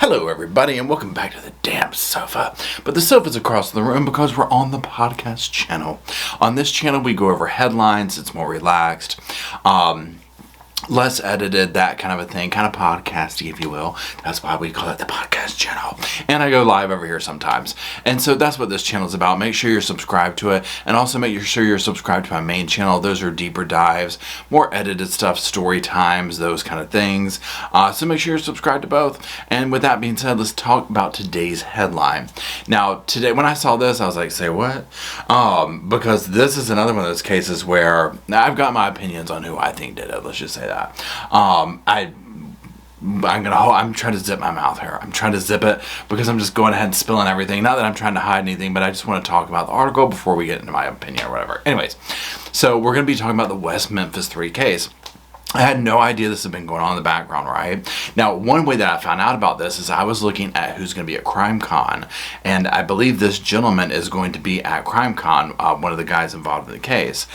Hello everybody and welcome back to the damn sofa. But the sofa's across the room because we're on the podcast channel. On this channel we go over headlines, it's more relaxed, less edited, that kind of a thing, kind of podcasty if you will. That's why we call it the podcast channel. And I go live over here sometimes. And so that's what this channel is about. Make sure you're subscribed to it, and also make sure you're subscribed to my main channel. Those are deeper dives, more edited stuff, story times, those kind of things. So make sure you're subscribed to both. And with that being said, let's talk about today's headline. Now today when I saw this I was like, say what? Because this is another one of those cases where I've got my opinions on who I think did it. Let's just say that. I'm trying to zip my mouth here. I'm trying to zip it because I'm just going ahead and spilling everything. Not that I'm trying to hide anything, but I just want to talk about the article before we get into my opinion or whatever. Anyways, so we're going to be talking about the West Memphis 3 case. I had no idea this had been going on in the background, right? Now, one way that I found out about this is I was looking at who's going to be at CrimeCon, and I believe this gentleman is going to be at CrimeCon, one of the guys involved in the case.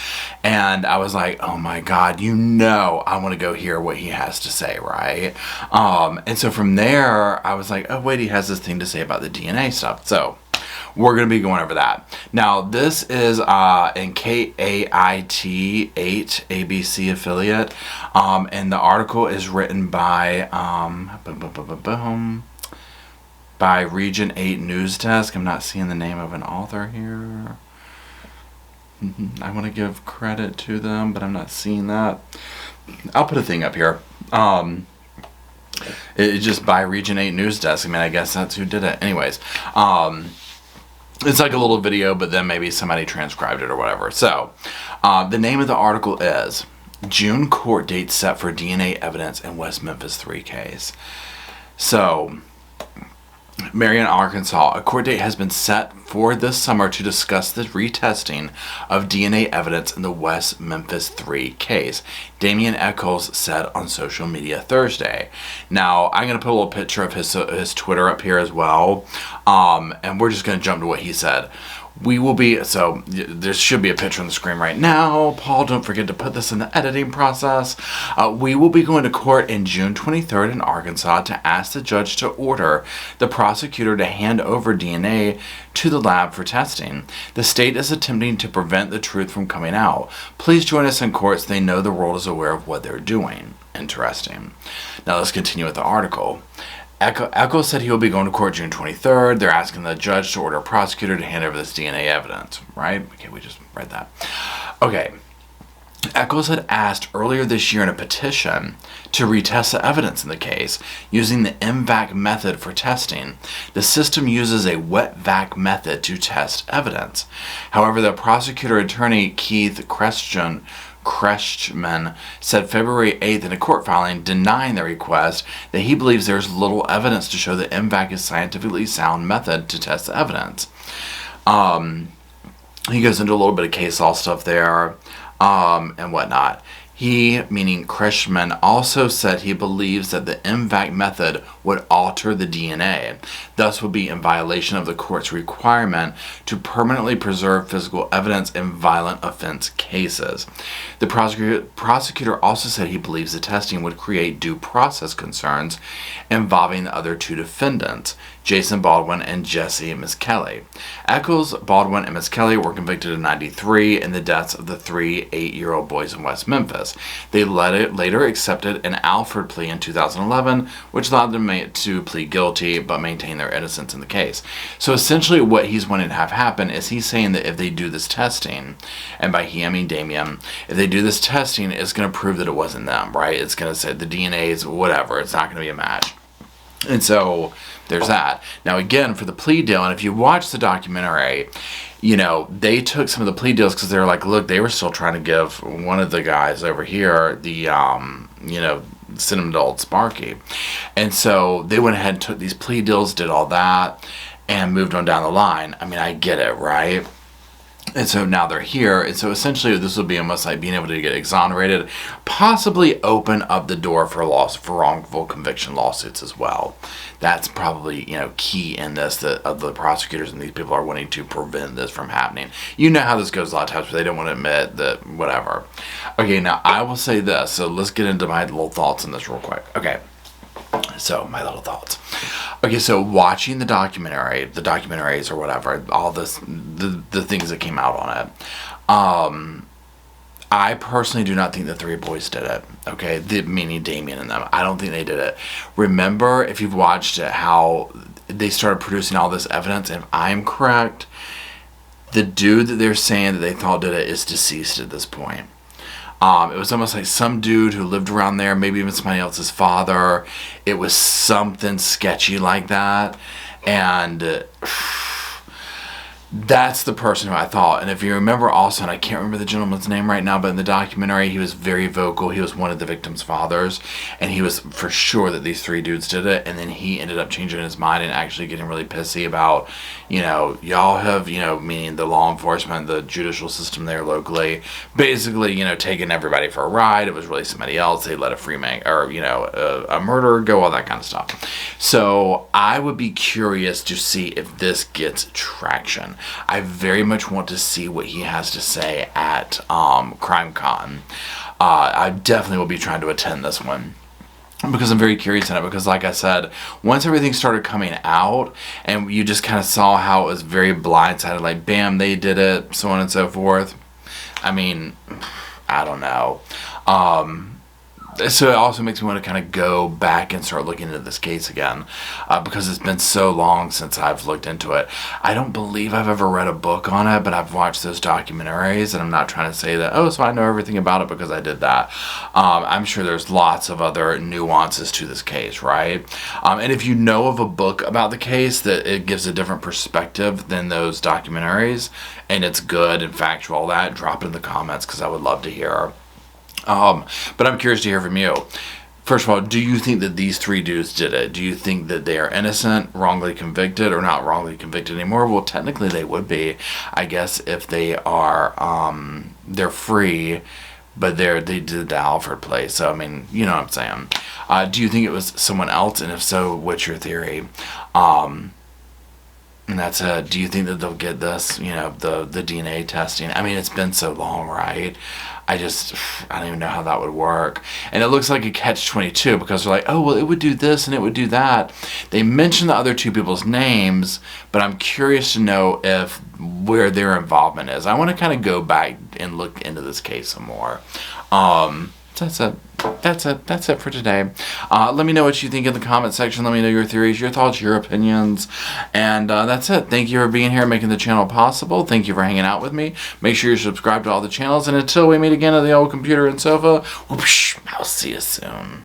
And I was like, oh my God, I want to go hear what he has to say, right? And so from there, I was like, oh wait, he has this thing to say about the DNA stuff. So we're going to be going over that. Now, this is in KAIT 8 ABC affiliate, and the article is written by Region 8 News Desk. I'm not seeing the name of an author here. I want to give credit to them, but I'm not seeing that. I'll put a thing up here. It's just by Region 8 News Desk. I mean, I guess that's who did it. Anyways, it's like a little video, but then maybe somebody transcribed it or whatever. So, the name of the article is June Court Date Set for DNA Evidence in West Memphis 3 Case. So, Marion, Arkansas, a court date has been set for this summer to discuss the retesting of DNA evidence in the West Memphis 3 case, Damian Echols said on social media Thursday. Now, I'm going to put a little picture of his Twitter up here as well, and we're just going to jump to what he said. So there should be a picture on the screen right now. Paul, don't forget to put this in the editing process. We will be going to court in June 23rd in Arkansas to ask the judge to order the prosecutor to hand over DNA to the lab for testing. The state is attempting to prevent the truth from coming out. Please join us in court so they know the world is aware of what they're doing. Interesting. Now let's continue with the article. Echols said he will be going to court June 23rd. They're asking the judge to order a prosecutor to hand over this DNA evidence, right? Okay, we just read that. Okay. Echols had asked earlier this year in a petition to retest the evidence in the case using the MVAC method for testing. The system uses a wet vac method to test evidence. However, the prosecutor attorney Keith Krestman said February 8th in a court filing denying the request that he believes there's little evidence to show that MVAC is a scientifically sound method to test the evidence. He goes into a little bit of case law stuff there and whatnot. He, meaning Kreshman, also said he believes that the MVAC method would alter the DNA, thus would be in violation of the court's requirement to permanently preserve physical evidence in violent offense cases. The prosecutor also said he believes the testing would create due process concerns involving the other two defendants, Jason Baldwin and Jesse Miskelly. Echols, Baldwin, and Miskelly were convicted in '93 in the deaths of the 3 8-year-old boys in West Memphis. They later accepted an Alford plea in 2011, which allowed them to plead guilty but maintain their innocence in the case. So essentially what he's wanting to have happen is he's saying that if they do this testing, and by he I mean Damien, if they do this testing, it's going to prove that it wasn't them, right? It's going to say the DNA is whatever, it's not going to be a match. And so there's that. Now again, for the plea deal, and if you watch the documentary, they took some of the plea deals because they were like, look, they were still trying to give one of the guys over here the, cinnamon to Old Sparky. And so they went ahead and took these plea deals, did all that, and moved on down the line. I mean, I get it, right? And so now they're here, and so essentially this will be almost like being able to get exonerated, possibly open up the door for wrongful conviction lawsuits as well. That's probably key in this, that the prosecutors and these people are wanting to prevent this from happening. You know how this goes a lot of times, but they don't want to admit that whatever. Okay, now I will say this, so let's get into my little thoughts on this real quick. Okay, so my little thoughts. Okay, so watching the documentaries or whatever, all this, the things that came out on it, I personally do not think the three boys did it. Okay, meaning Damien and them. I don't think they did it. Remember, if you've watched it, how they started producing all this evidence, and if I'm correct, the dude that they're saying that they thought did it is deceased at this point. It was almost like some dude who lived around there, maybe even somebody else's father. It was something sketchy like that. And that's the person who I thought. And if you remember also, and I can't remember the gentleman's name right now, but in the documentary, he was very vocal. He was one of the victim's fathers. And he was for sure that these three dudes did it. And then he ended up changing his mind and actually getting really pissy about, y'all have, meaning the law enforcement, the judicial system there locally, basically, taking everybody for a ride. It was really somebody else. They let a a murderer go, all that kind of stuff. So I would be curious to see if this gets traction. I very much want to see what he has to say at CrimeCon. I definitely will be trying to attend this one, because I'm very curious in it, because like I said, once everything started coming out and you just kind of saw how it was very blindsided, like bam, they did it, so on and so forth. I mean, I don't know. So it also makes me want to kind of go back and start looking into this case again, because it's been so long since I've looked into it. I don't believe I've ever read a book on it, but I've watched those documentaries, and I'm not trying to say that, so I know everything about it because I did that. I'm sure there's lots of other nuances to this case, right? And if you know of a book about the case that it gives a different perspective than those documentaries, and it's good and factual, all that, drop it in the comments, because I would love to hear. But I'm curious to hear from you. First of all, do you think that these three dudes did it? Do you think that they are innocent, wrongly convicted, or not wrongly convicted anymore? Well, technically they would be, I guess, if they are, they're free, but they did the Alford play. So, I mean, you know what I'm saying. Do you think it was someone else? And if so, what's your theory? And that's it. Do you think that they'll get this, the DNA testing? I mean, it's been so long, right? I don't even know how that would work. And it looks like a catch-22, because they're like, oh, well, it would do this and it would do that. They mention the other two people's names, but I'm curious to know where their involvement is. I want to kind of go back and look into this case some more. That's it for today. Let me know what you think in the comment section. Let me know your theories, your thoughts, your opinions. And that's it. Thank you for being here, making the channel possible. Thank you for hanging out with me. Make sure you're subscribed to all the channels. And until we meet again at the old computer and sofa, whoosh, I'll see you soon.